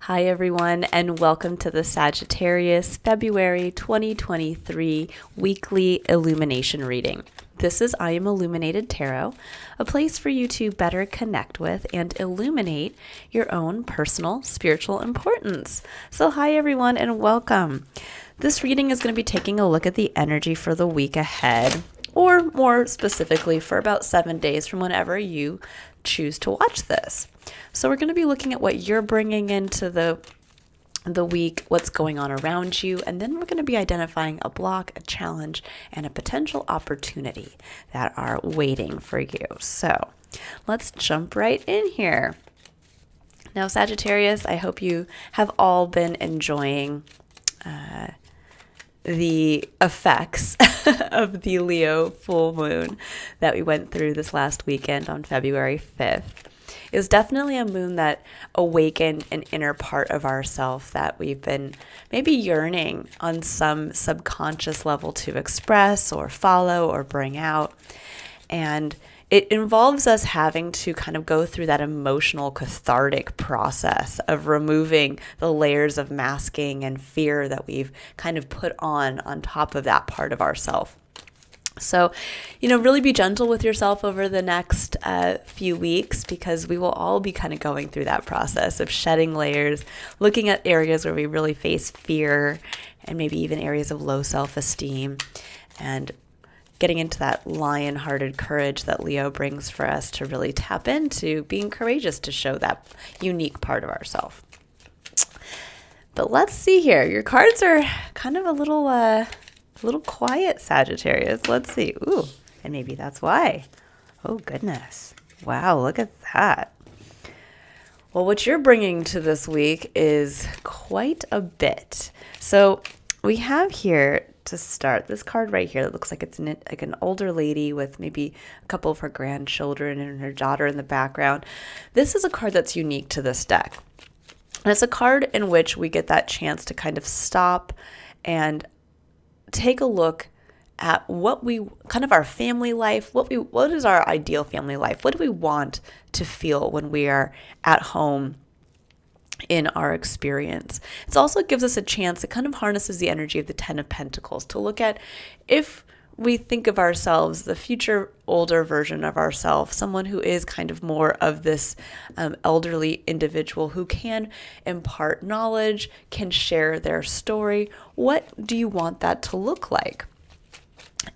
Hi, everyone, and welcome to the Sagittarius February 2023 weekly illumination reading. This is I Am Illuminated Tarot, a place for you to better connect with and illuminate your own personal spiritual importance. So, hi, everyone, and welcome. This reading is going to be taking a look at the energy for the week ahead, or more specifically, for about 7 days from whenever you choose to watch this. So we're going to be looking at what you're bringing into the week, what's going on around you, and then we're going to be identifying a block, a challenge, and a potential opportunity that are waiting for you. So let's jump right in here. Now, Sagittarius, I hope you have all been enjoying the effects of the Leo full moon that we went through this last weekend on February 5th. It was definitely a moon that awakened an inner part of ourselves that we've been maybe yearning on some subconscious level to express or follow or bring out. And it involves us having to kind of go through that emotional cathartic process of removing the layers of masking and fear that we've kind of put on top of that part of ourself. So, really be gentle with yourself over the next few weeks, because we will all be kind of going through that process of shedding layers, looking at areas where we really face fear and maybe even areas of low self-esteem, and getting into that lion-hearted courage that Leo brings for us to really tap into being courageous to show that unique part of ourselves. But let's see here. Your cards are kind of a little quiet, Sagittarius. Let's see. Ooh, and maybe that's why. Oh, goodness. Wow, look at that. Well, what you're bringing to this week is quite a bit. So we have here to start this card right here that looks like it's like an older lady with maybe a couple of her grandchildren and her daughter in the background. This is a card that's unique to this deck. And it's a card in which we get that chance to kind of stop and take a look at what we kind of our family life, what is our ideal family life? What do we want to feel when we are at home in our experience? It also gives us a chance, it kind of harnesses the energy of the Ten of Pentacles to look at if we think of ourselves, the future older version of ourselves, someone who is kind of more of this elderly individual who can impart knowledge, can share their story. What do you want that to look like?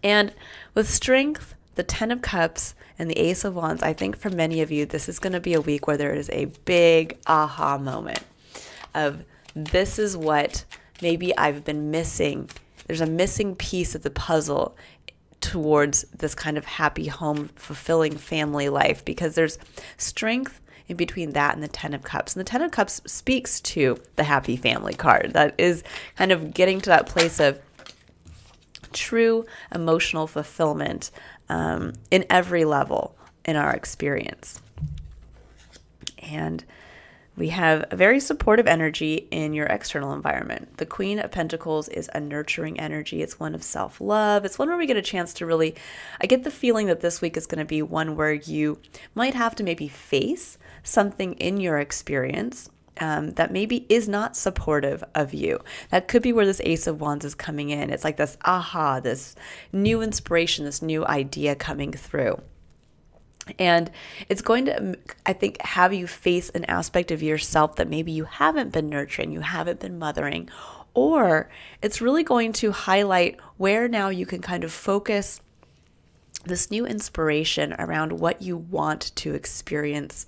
And with Strength, the Ten of Cups, and the Ace of Wands, I think for many of you, this is going to be a week where there is a big aha moment of this is what maybe I've been missing. There's a missing piece of the puzzle towards this kind of happy home, fulfilling family life, because there's strength in between that and the Ten of Cups. And the Ten of Cups speaks to the happy family card. That is kind of getting to that place of true emotional fulfillment in every level in our experience. And we have a very supportive energy in your external environment. The Queen of Pentacles is a nurturing energy. It's one of self-love. It's one where we get a chance to really, I get the feeling that this week is going to be one where you might have to maybe face something in your experience that maybe is not supportive of you. That could be where this Ace of Wands is coming in. It's like this aha, this new inspiration, this new idea coming through. And it's going to, I think, have you face an aspect of yourself that maybe you haven't been nurturing, you haven't been mothering, or it's really going to highlight where now you can kind of focus this new inspiration around what you want to experience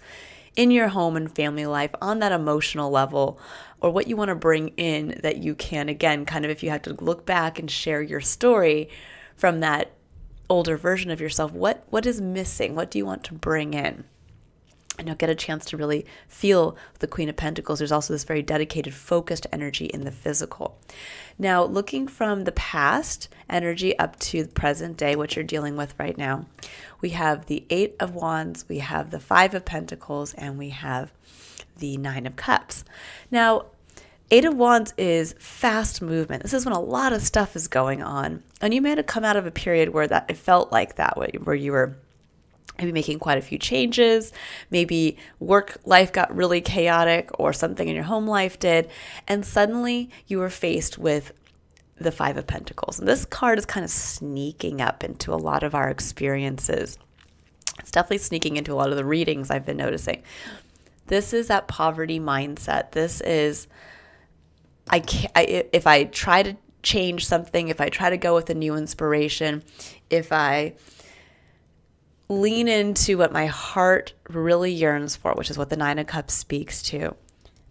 in your home and family life on that emotional level, or what you want to bring in that you can, again, kind of if you had to look back and share your story from that older version of yourself, what is missing? What do you want to bring in? And you'll get a chance to really feel the Queen of Pentacles. There's also this very dedicated, focused energy in the physical. Now, looking from the past energy up to the present day, what you're dealing with right now, we have the Eight of Wands, we have the Five of Pentacles, and we have the Nine of Cups. Now, Eight of Wands is fast movement. This is when a lot of stuff is going on. And you may have come out of a period where that it felt like that, where you were maybe making quite a few changes, maybe work life got really chaotic or something in your home life did, and suddenly you were faced with the Five of Pentacles. And this card is kind of sneaking up into a lot of our experiences. It's definitely sneaking into a lot of the readings I've been noticing. This is that poverty mindset. This is, if I try to change something, if I try to go with a new inspiration, if I lean into what my heart really yearns for, which is what the Nine of Cups speaks to,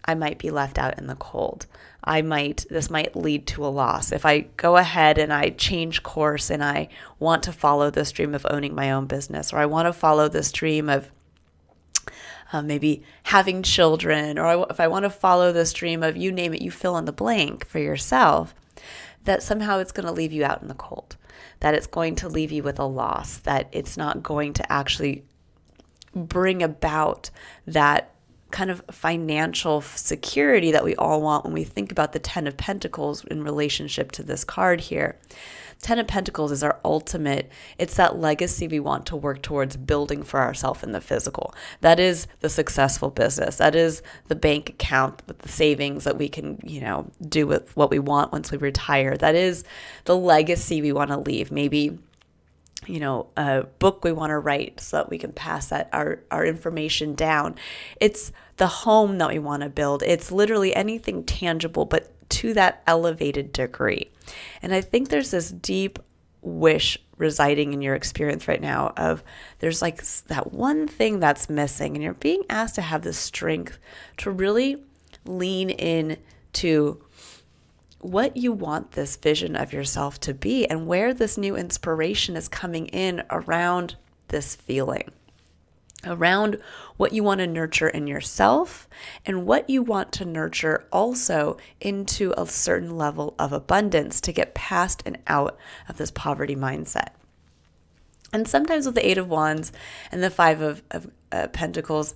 I might be left out in the cold. This might lead to a loss. If I go ahead and I change course and I want to follow this dream of owning my own business, or I want to follow this dream of maybe having children, or if I want to follow this dream of, you name it, you fill in the blank for yourself, that somehow it's going to leave you out in the cold, that it's going to leave you with a loss, that it's not going to actually bring about that kind of financial security that we all want when we think about the Ten of Pentacles in relationship to this card here. Ten of Pentacles is our ultimate. It's that legacy we want to work towards building for ourselves in the physical. That is the successful business. That is the bank account with the savings that we can, do with what we want once we retire. That is the legacy we want to leave. Maybe a book we want to write so that we can pass that our information down. It's the home that we want to build. It's literally anything tangible, but to that elevated degree. And I think there's this deep wish residing in your experience right now of there's like that one thing that's missing, and you're being asked to have the strength to really lean in to what you want this vision of yourself to be and where this new inspiration is coming in around this feeling, around what you want to nurture in yourself and what you want to nurture also into a certain level of abundance to get past and out of this poverty mindset. And sometimes with the Eight of Wands and the Five of Pentacles,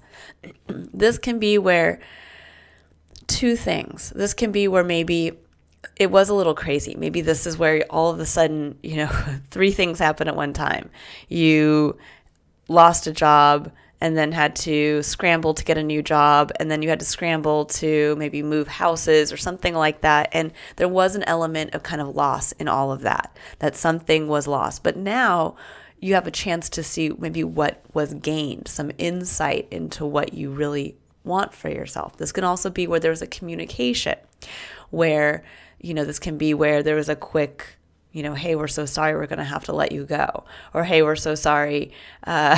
this can be where two things. This can be where maybe it was a little crazy. Maybe this is where all of a sudden, three things happen at one time. You lost a job and then had to scramble to get a new job, and then you had to scramble to maybe move houses or something like that. And there was an element of kind of loss in all of that something was lost. But now you have a chance to see maybe what was gained, some insight into what you really want for yourself. This can also be where there's a communication where this can be where there was a quick, hey, we're so sorry, we're going to have to let you go. Or, hey, we're so sorry, I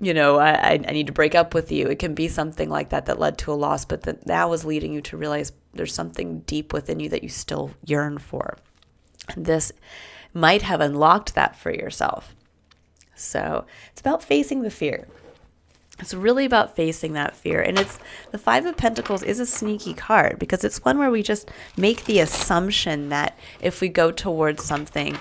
need to break up with you. It can be something like that led to a loss, but that was leading you to realize there's something deep within you that you still yearn for. And this might have unlocked that for yourself. So it's about facing the fear. It's really about facing that fear. And the Five of Pentacles is a sneaky card because it's one where we just make the assumption that if we go towards something,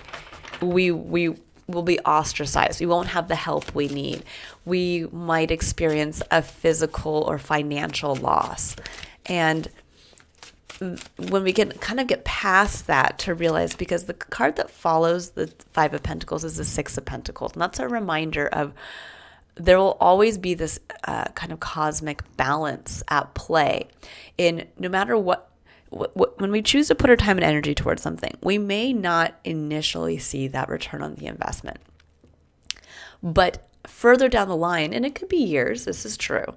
we will be ostracized. We won't have the help we need. We might experience a physical or financial loss. And when we can kind of get past that to realize, because the card that follows the Five of Pentacles is the Six of Pentacles. And that's a reminder of there will always be this kind of cosmic balance at play in no matter what, when we choose to put our time and energy towards something, we may not initially see that return on the investment. But further down the line, and it could be years, this is true,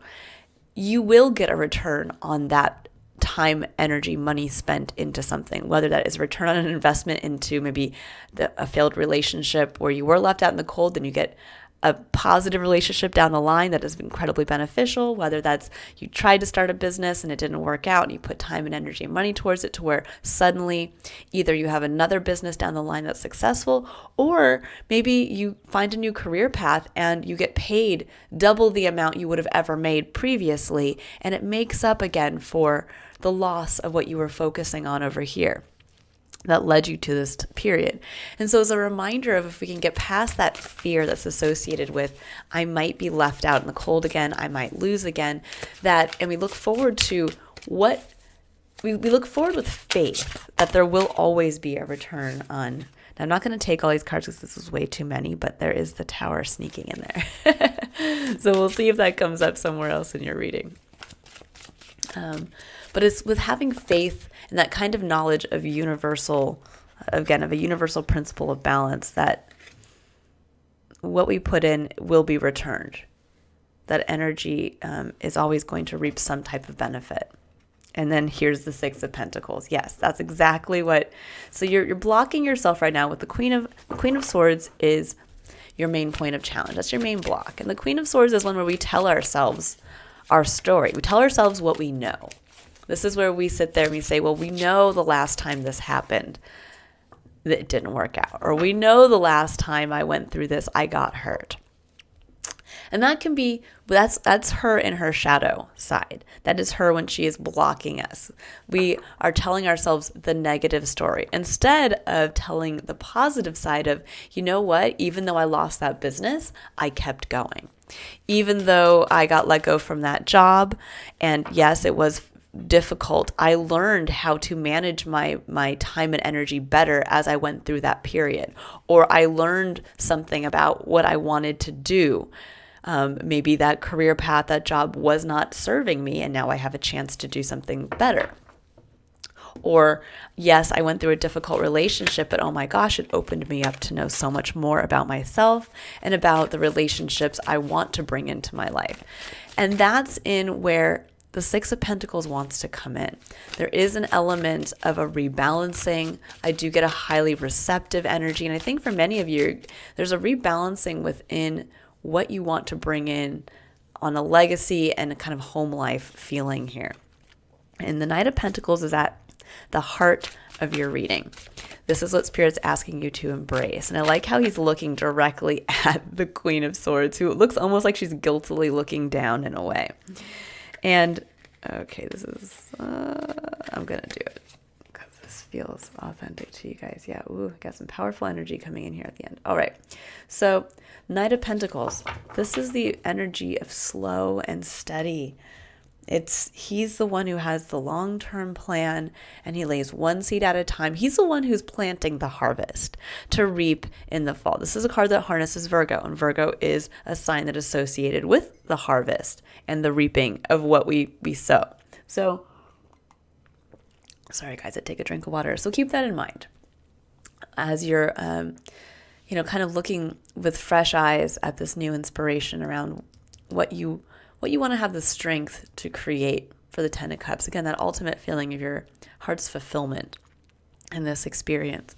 you will get a return on that time, energy, money spent into something, whether that is return on an investment into maybe a failed relationship where you were left out in the cold, then you get a positive relationship down the line that is incredibly beneficial, whether that's you tried to start a business and it didn't work out and you put time and energy and money towards it to where suddenly either you have another business down the line that's successful, or maybe you find a new career path and you get paid double the amount you would have ever made previously, and it makes up again for the loss of what you were focusing on over here that led you to this period. And so as a reminder of if we can get past that fear that's associated with, I might be left out in the cold again, I might lose again, and we look forward to what we look forward with faith that there will always be a return on. Now, I'm not going to take all these cards because this is way too many, but there is the Tower sneaking in there. So we'll see if that comes up somewhere else in your reading. But it's with having faith and that kind of knowledge of universal, again, of a universal principle of balance, that what we put in will be returned. That energy is always going to reap some type of benefit. And then here's the Six of Pentacles. Yes, that's exactly what. So you're blocking yourself right now with the Queen of Swords is your main point of challenge. That's your main block. And the Queen of Swords is one where we tell ourselves our story. We tell ourselves what we know. This is where we sit there and we say, well, we know the last time this happened, that it didn't work out. Or we know the last time I went through this, I got hurt. And that can be, that's her in her shadow side. That is her when she is blocking us. We are telling ourselves the negative story instead of telling the positive side of, you know what, even though I lost that business, I kept going. Even though I got let go from that job, and yes, it was difficult, I learned how to manage my time and energy better as I went through that period. Or I learned something about what I wanted to do. Maybe that career path, that job was not serving me, and now I have a chance to do something better. Or, yes, I went through a difficult relationship, but oh my gosh, it opened me up to know so much more about myself and about the relationships I want to bring into my life. And that's in where the Six of Pentacles wants to come in. There is an element of a rebalancing. I do get a highly receptive energy. And I think for many of you, there's a rebalancing within what you want to bring in on a legacy and a kind of home life feeling here. And the Knight of Pentacles is at the heart of your reading. This is what Spirit's asking you to embrace. And I like how he's looking directly at the Queen of Swords, who looks almost like she's guiltily looking down in a way. And, okay, this is, I'm going to do it because this feels authentic to you guys. Yeah, ooh, got some powerful energy coming in here at the end. All right, so Knight of Pentacles. This is the energy of slow and steady. He's the one who has the long-term plan, and he lays one seed at a time. He's the one who's planting the harvest to reap in the fall. This is a card that harnesses Virgo, and Virgo is a sign that is associated with the harvest and the reaping of what we sow. So, sorry guys, I take a drink of water. So keep that in mind as you're, kind of looking with fresh eyes at this new inspiration around what you want to have the strength to create for the Ten of Cups. Again, that ultimate feeling of your heart's fulfillment in this experience.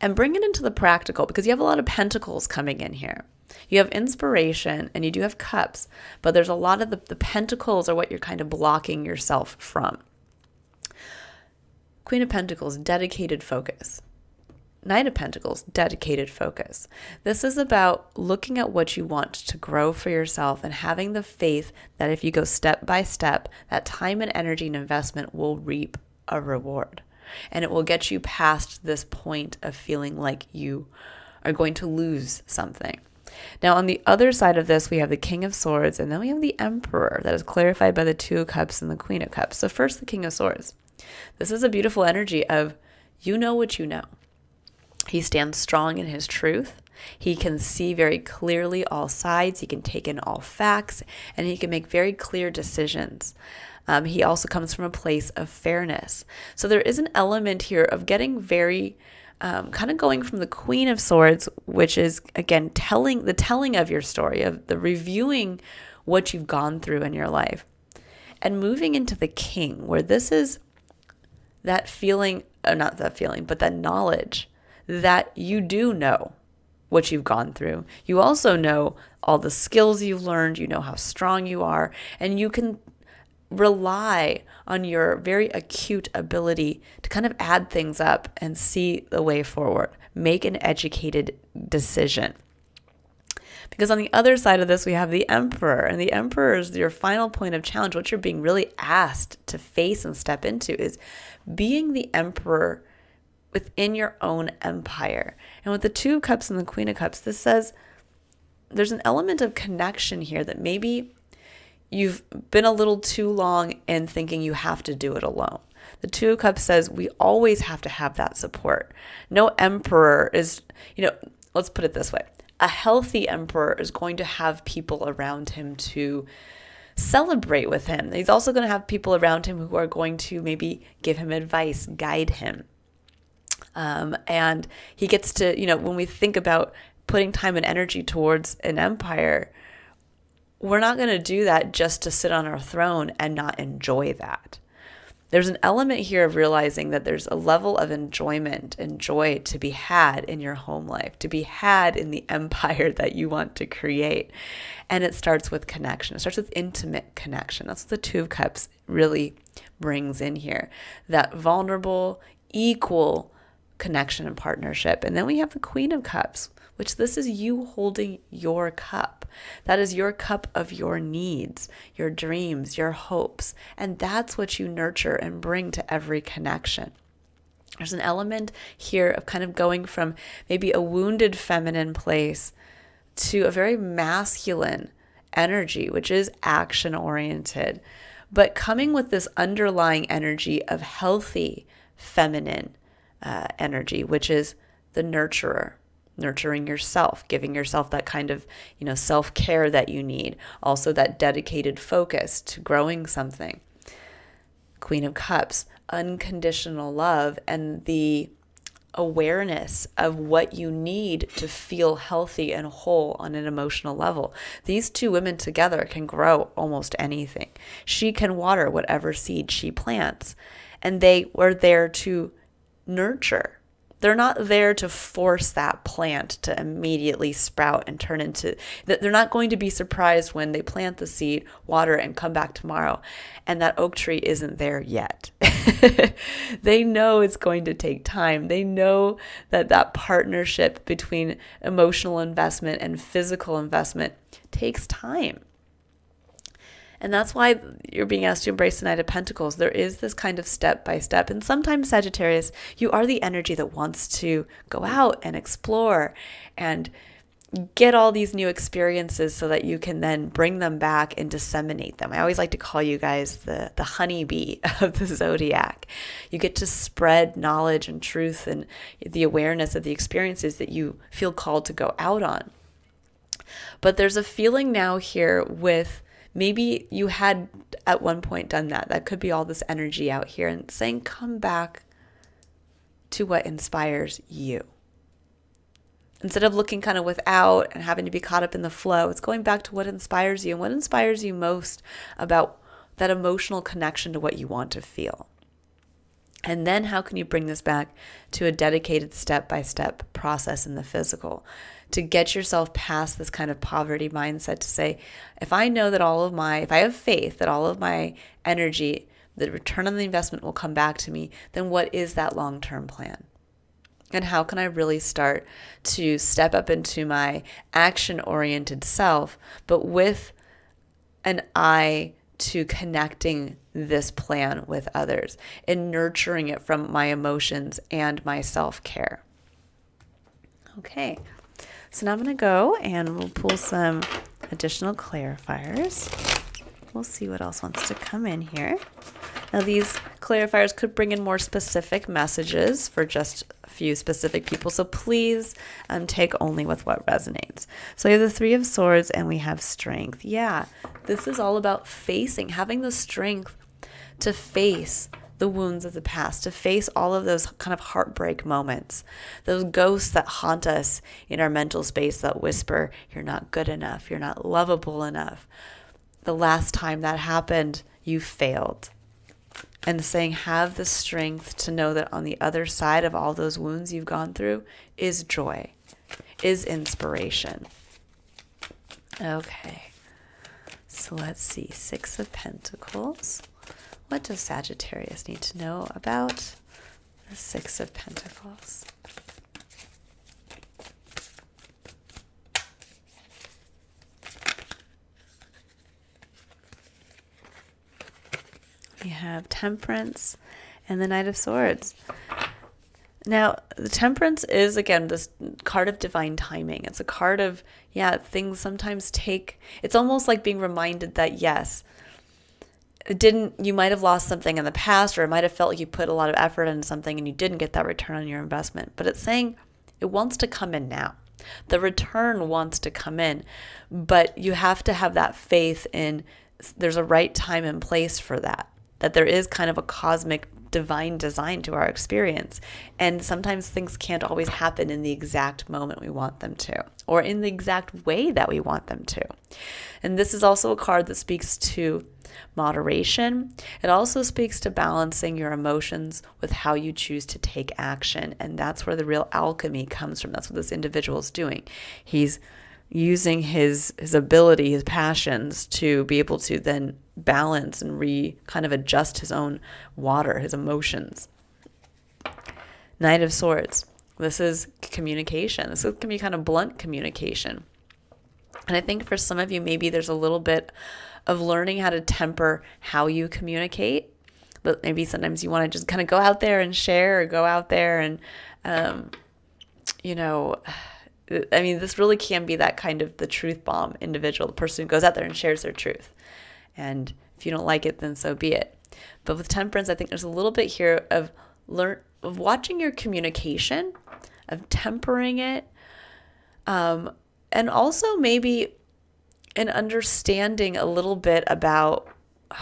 And bring it into the practical, because you have a lot of pentacles coming in here. You have inspiration and you do have cups, but there's a lot of the pentacles are what you're kind of blocking yourself from. Queen of Pentacles, dedicated focus. Knight of Pentacles, dedicated focus. This is about looking at what you want to grow for yourself and having the faith that if you go step by step, that time and energy and investment will reap a reward. And it will get you past this point of feeling like you are going to lose something. Now, on the other side of this, we have the King of Swords, and then we have the Emperor that is clarified by the Two of Cups and the Queen of Cups. So first, the King of Swords. This is a beautiful energy of you know what you know. He stands strong in his truth. He can see very clearly all sides. He can take in all facts, and he can make very clear decisions. He also comes from a place of fairness. So there is an element here of getting very, kind of going from the Queen of Swords, which is, again, telling of your story, of the reviewing what you've gone through in your life, and moving into the King, where this is that feeling, not that feeling, but that knowledge that you do know what you've gone through. You also know all the skills you've learned, you know how strong you are, and you can rely on your very acute ability to kind of add things up and see the way forward, make an educated decision. Because on the other side of this, we have the Emperor, and the Emperor is your final point of challenge. What you're being really asked to face and step into is being the Emperor within your own empire. And with the Two of Cups and the Queen of Cups, this says there's an element of connection here that maybe you've been a little too long in thinking you have to do it alone. The Two of Cups says we always have to have that support. No emperor is, let's put it this way. A healthy emperor is going to have people around him to celebrate with him. He's also going to have people around him who are going to maybe give him advice, guide him. And he gets to, when we think about putting time and energy towards an empire, we're not going to do that just to sit on our throne and not enjoy that. There's an element here of realizing that there's a level of enjoyment and joy to be had in your home life, to be had in the empire that you want to create. And it starts with connection. It starts with intimate connection. That's what the Two of Cups really brings in here. That vulnerable, equal connection and partnership. And then we have the Queen of Cups, which this is you holding your cup. That is your cup of your needs, your dreams, your hopes. And that's what you nurture and bring to every connection. There's an element here of kind of going from maybe a wounded feminine place to a very masculine energy, which is action oriented, but coming with this underlying energy of healthy feminine energy, which is the nurturer. Nurturing yourself, giving yourself that kind of, self-care that you need. Also that dedicated focus to growing something. Queen of Cups, unconditional love and the awareness of what you need to feel healthy and whole on an emotional level. These two women together can grow almost anything. She can water whatever seed she plants. And they were there to nurture. They're not there to force that plant to immediately sprout and turn into, they're not going to be surprised when they plant the seed, water it, and come back tomorrow, and that oak tree isn't there yet. They know it's going to take time. They know that partnership between emotional investment and physical investment takes time. And that's why you're being asked to embrace the Knight of Pentacles. There is this kind of step by step. And sometimes, Sagittarius, you are the energy that wants to go out and explore and get all these new experiences so that you can then bring them back and disseminate them. I always like to call you guys the honeybee of the Zodiac. You get to spread knowledge and truth and the awareness of the experiences that you feel called to go out on. But there's a feeling now here with maybe you had at one point done that. That could be all this energy out here and saying, come back to what inspires you. Instead of looking kind of without and having to be caught up in the flow, it's going back to what inspires you and what inspires you most about that emotional connection to what you want to feel. And then how can you bring this back to a dedicated step-by-step process in the physical to get yourself past this kind of poverty mindset to say, if I know that if I have faith that all of my energy, the return on the investment will come back to me, then what is that long-term plan? And how can I really start to step up into my action-oriented self, but with an eye to connecting this plan with others and nurturing it from my emotions and my self-care. Okay, so now I'm going to go and we'll pull some additional clarifiers. We'll see what else wants to come in here. Now these clarifiers could bring in more specific messages for just a few specific people, so please take only with what resonates. So we have the Three of Swords and we have strength. Yeah, this is all about having the strength to face the wounds of the past, to face all of those kind of heartbreak moments, those ghosts that haunt us in our mental space that whisper, you're not good enough, you're not lovable enough. The last time that happened, you failed. And saying, have the strength to know that on the other side of all those wounds you've gone through is joy, is inspiration. Okay, so let's see, Six of Pentacles. What does Sagittarius need to know about the Six of Pentacles? We have Temperance and the Knight of Swords. Now, the Temperance is, again, this card of divine timing. It's a card of, things sometimes it's almost like being reminded that, yes, you might have lost something in the past, or it might have felt like you put a lot of effort into something and you didn't get that return on your investment. But it's saying it wants to come in now. The return wants to come in, but you have to have that faith in there's a right time and place for that there is kind of a cosmic divine design to our experience. And sometimes things can't always happen in the exact moment we want them to, or in the exact way that we want them to. And this is also a card that speaks to moderation. It also speaks to balancing your emotions with how you choose to take action. And that's where the real alchemy comes from. That's what this individual is doing. He's using his ability, his passions, to be able to then balance and kind of adjust his own water, his emotions. Knight of Swords. This is communication. This can be kind of blunt communication. And I think for some of you, maybe there's a little bit of learning how to temper how you communicate. But maybe sometimes you want to just kind of go out there and share, or go out there and, this really can be that kind of the truth bomb individual, the person who goes out there and shares their truth. And if you don't like it, then so be it. But with Temperance, I think there's a little bit here of watching your communication, of tempering it, and also maybe an understanding a little bit about, I'm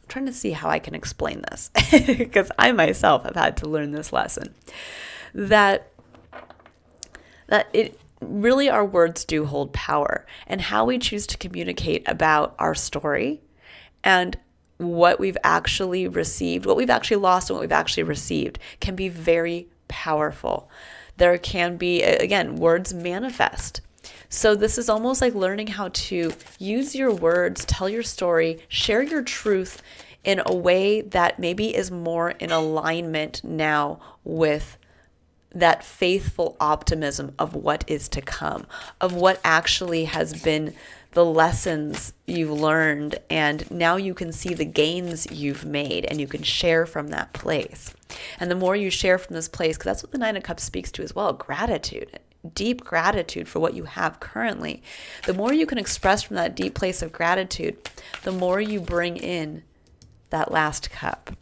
trying to see how I can explain this, because I myself have had to learn this lesson, that it really, our words do hold power, and how we choose to communicate about our story and what we've actually received, what we've actually lost and what we've actually received can be very powerful. There can be, again, words manifest. So this is almost like learning how to use your words, tell your story, share your truth in a way that maybe is more in alignment now with that faithful optimism of what is to come, of what actually has been the lessons you've learned, and now you can see the gains you've made, and you can share from that place. And the more you share from this place, because that's what the Nine of Cups speaks to as well, gratitude, deep gratitude for what you have currently. The more you can express from that deep place of gratitude, the more you bring in that last cup.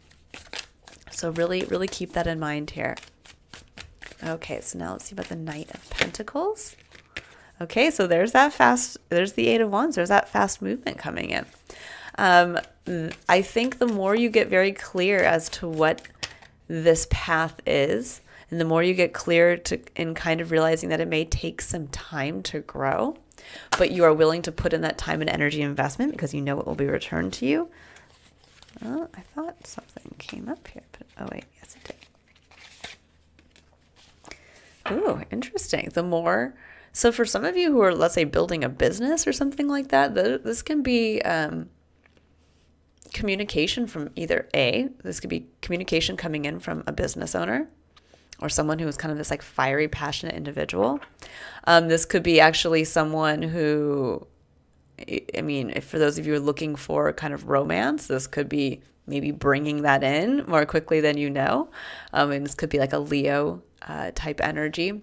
So really, really keep that in mind here. Okay, so now let's see about the Knight of Pentacles. Okay, so there's the Eight of Wands, there's that fast movement coming in. I think the more you get very clear as to what this path is, and the more you get clear in kind of realizing that it may take some time to grow, but you are willing to put in that time and energy investment because you know it will be returned to you. Oh, I thought something came up here, but oh wait, yes it did. Ooh, interesting. So for some of you who are, let's say, building a business or something like that, this can be communication from this could be communication coming in from a business owner or someone who is kind of this like fiery, passionate individual. This could be actually someone who, I mean, if for those of you who are looking for kind of romance, this could be maybe bringing that in more quickly than you know. And this could be like a Leo type energy.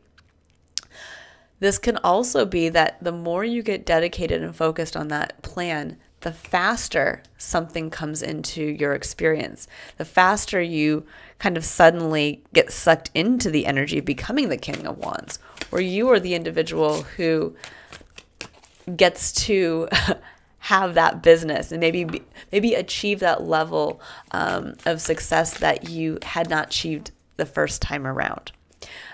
This can also be that the more you get dedicated and focused on that plan, the faster something comes into your experience. The faster you kind of suddenly get sucked into the energy of becoming the King of Wands, where you are the individual who gets to have that business and maybe achieve that level of success that you had not achieved the first time around.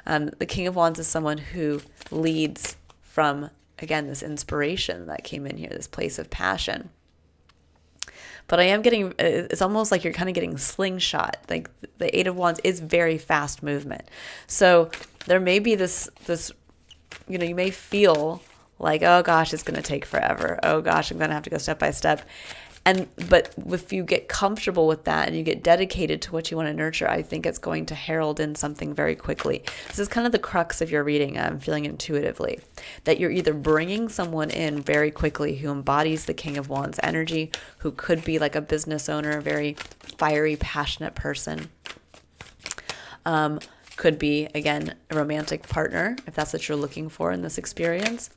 The King of Wands is someone who leads from, again, this inspiration that came in here, this place of passion. But I am getting, it's almost like you're kind of getting slingshot. Like the Eight of Wands is very fast movement. So there may be this, you may feel like, oh gosh, it's going to take forever. Oh gosh, I'm going to have to go step by step. But if you get comfortable with that and you get dedicated to what you want to nurture, I think it's going to herald in something very quickly. This is kind of the crux of your reading. I'm feeling intuitively that you're either bringing someone in very quickly who embodies the King of Wands energy, who could be like a business owner, a very fiery, passionate person. Could be, again, a romantic partner, if that's what you're looking for in this experience.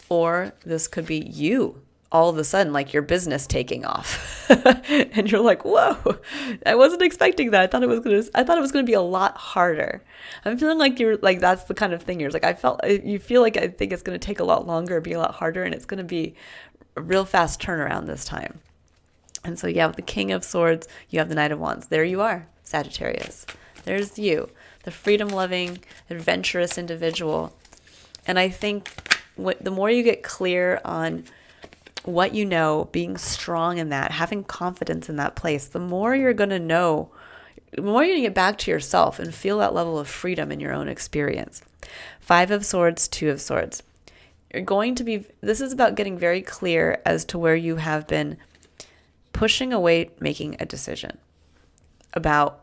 Or this could be you all of a sudden, like your business taking off. And you're like, whoa, I wasn't expecting that. I thought it was gonna be a lot harder. I'm feeling like you're like, that's the kind of thing you're like, you feel like, I think it's gonna take a lot longer, be a lot harder, and it's gonna be a real fast turnaround this time. And so, yeah, with the King of Swords, you have the Knight of Wands. There you are, Sagittarius. There's you, the freedom-loving, adventurous individual. And I think the more you get clear on what you know, being strong in that, having confidence in that place, the more you're going to know, the more you're going to get back to yourself and feel that level of freedom in your own experience. 5 of Swords, 2 of Swords. This is about getting very clear as to where you have been pushing away making a decision about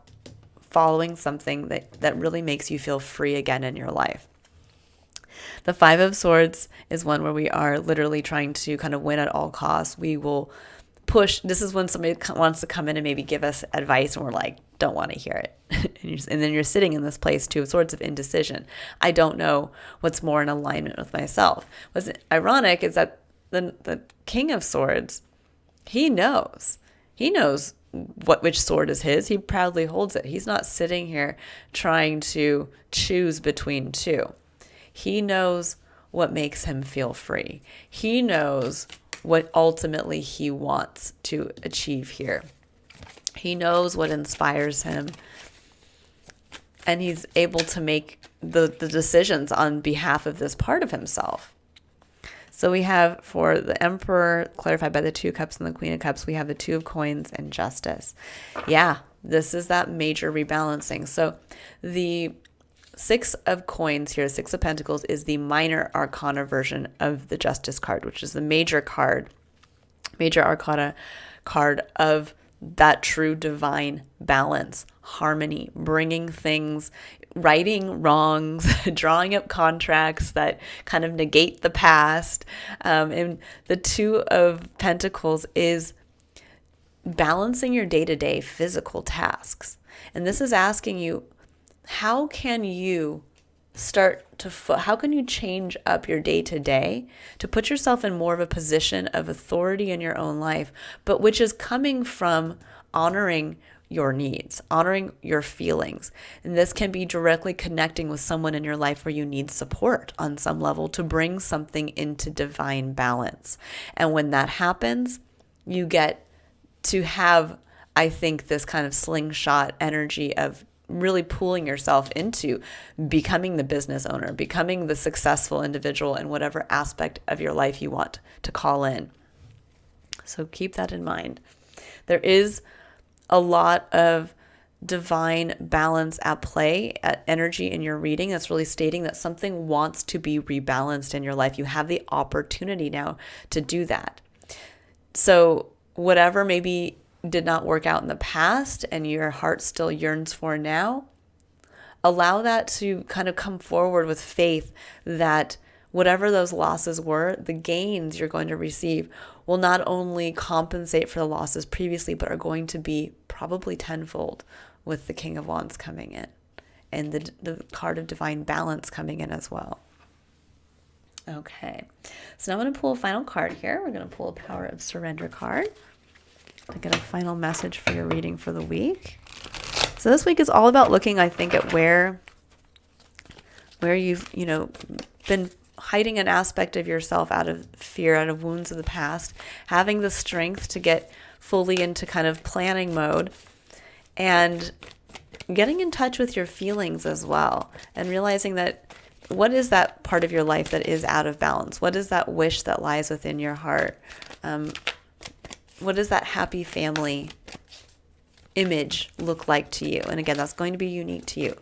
following something that really makes you feel free again in your life. The 5 of Swords is one where we are literally trying to kind of win at all costs. We will push. This is when somebody wants to come in and maybe give us advice and we're like, don't want to hear it. And then you're sitting in this place, 2 of Swords, of indecision. I don't know what's more in alignment with myself. What's ironic is that the King of Swords, he knows which sword is his. He proudly holds it. He's not sitting here trying to choose between two. He knows what makes him feel free. He knows what ultimately he wants to achieve here. He knows what inspires him. And he's able to make the decisions on behalf of this part of himself. So we have, for the Emperor, clarified by the 2 cups and the Queen of Cups, we have the 2 of Coins and Justice. Yeah, this is that major rebalancing. So the 6 of Coins here, 6 of Pentacles, is the minor arcana version of the Justice card, which is the major arcana card of that true divine balance, harmony, bringing things, righting wrongs, drawing up contracts that kind of negate the past. And the 2 of Pentacles is balancing your day-to-day physical tasks. And this is asking you, how can you how can you change up your day-to-day to put yourself in more of a position of authority in your own life, but which is coming from honoring your needs, honoring your feelings. And this can be directly connecting with someone in your life where you need support on some level to bring something into divine balance. And when that happens, you get to have, I think, this kind of slingshot energy of really pulling yourself into becoming the business owner, becoming the successful individual in whatever aspect of your life you want to call in. So keep that in mind. There is a lot of divine balance at play, at energy in your reading that's really stating that something wants to be rebalanced in your life. You have the opportunity now to do that. So whatever maybe did not work out in the past and your heart still yearns for now, allow that to kind of come forward with faith that whatever those losses were, the gains you're going to receive will not only compensate for the losses previously, but are going to be probably tenfold with the King of Wands coming in and the card of divine balance coming in as well. Okay, so now I'm going to pull a final card here. We're going to pull a Power of Surrender card to get a final message for your reading for the week. So this week is all about looking, I think, at where you've, been hiding an aspect of yourself out of fear, out of wounds of the past, having the strength to get fully into kind of planning mode and getting in touch with your feelings as well, and realizing that what is that part of your life that is out of balance? What is that wish that lies within your heart? What does that happy family image look like to you? And again, that's going to be unique to you.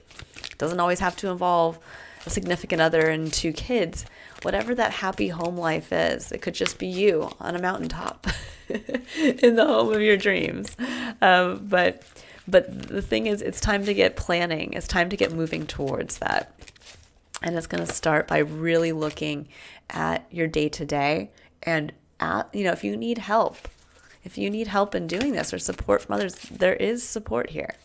It doesn't always have to involve a significant other and 2 kids. Whatever that happy home life is, it could just be you on a mountaintop in the home of your dreams. But the thing is, it's time to get planning. It's time to get moving towards that. And it's going to start by really looking at your day-to-day and if you need help. If you need help in doing this or support from others, there is support here.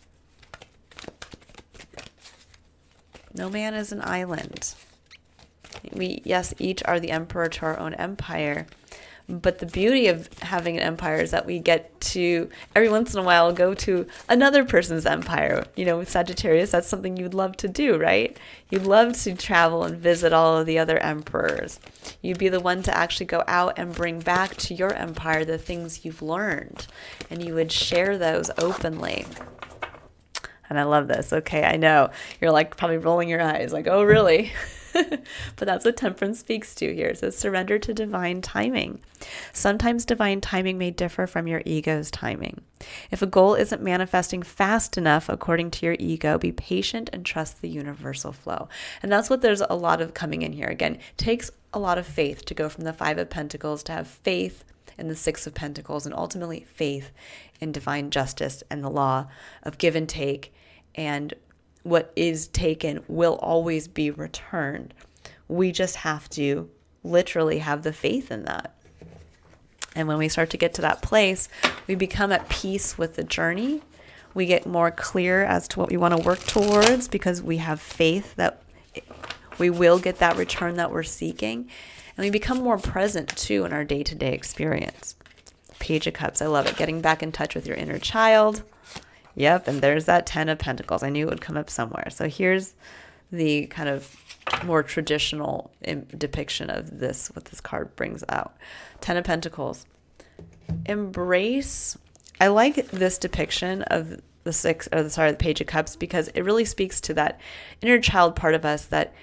No man is an island. We, yes, each are the emperor to our own empire, But the beauty of having an empire is that we get to, every once in a while, go to another person's empire. With Sagittarius, that's something you'd love to do, right? You'd love to travel and visit all of the other emperors. You'd be the one to actually go out and bring back to your empire the things you've learned. And you would share those openly. And I love this. Okay, I know. You're probably rolling your eyes oh, really? But that's what temperance speaks to here. It says surrender to divine timing. Sometimes divine timing may differ from your ego's timing. If a goal isn't manifesting fast enough according to your ego, be patient and trust the universal flow. And that's what there's a lot of coming in here. Again, it takes a lot of faith to go from the Five of Pentacles to have faith in the Six of Pentacles, and ultimately faith in divine justice and the law of give and take, and what is taken will always be returned. We just have to literally have the faith in that. And when we start to get to that place, we become at peace with the journey. We get more clear as to what we want to work towards because we have faith that we will get that return that we're seeking. And we become more present too in our day-to-day experience. Page of Cups, I love it. Getting back in touch with your inner child. Yep, and there's that Ten of Pentacles. I knew it would come up somewhere. So here's the kind of more traditional depiction of this, what this card brings out. Ten of Pentacles. Embrace. I like this depiction of the Page of Cups because it really speaks to that inner child part of us that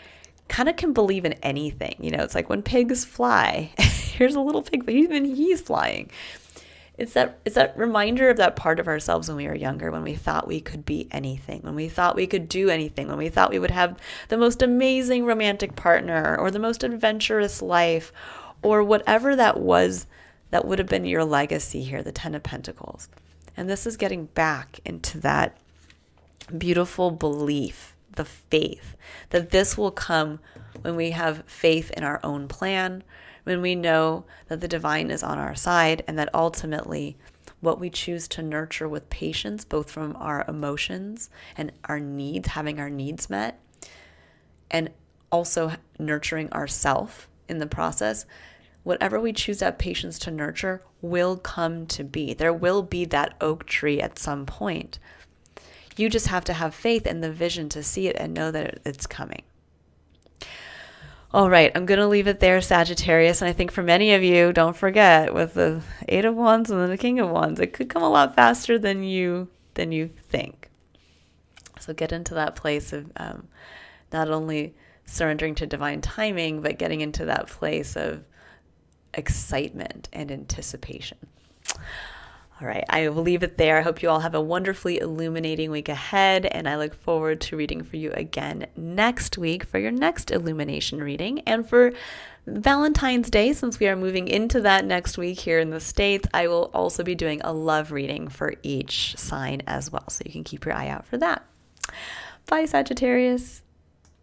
kind of can believe in anything. It's like when pigs fly. Here's a little pig, but even he's flying. It's that reminder of that part of ourselves when we were younger, when we thought we could be anything, when we thought we could do anything, when we thought we would have the most amazing romantic partner or the most adventurous life or whatever that was that would have been your legacy here, the Ten of Pentacles. And this is getting back into that beautiful belief, the faith, that this will come when we have faith in our own plan, when we know that the divine is on our side, and that ultimately what we choose to nurture with patience, both from our emotions and our needs, having our needs met, and also nurturing ourself in the process, whatever we choose to have patience to nurture will come to be. There will be that oak tree at some point. You just have to have faith and the vision to see it and know that it's coming. All right, I'm going to leave it there, Sagittarius. And I think for many of you, don't forget, with the Eight of Wands and the King of Wands, it could come a lot faster than you think. So get into that place of not only surrendering to divine timing, but getting into that place of excitement and anticipation. All right, I will leave it there. I hope you all have a wonderfully illuminating week ahead, and I look forward to reading for you again next week for your next illumination reading. And for Valentine's Day, since we are moving into that next week here in the States, I will also be doing a love reading for each sign as well, so you can keep your eye out for that. Bye, Sagittarius.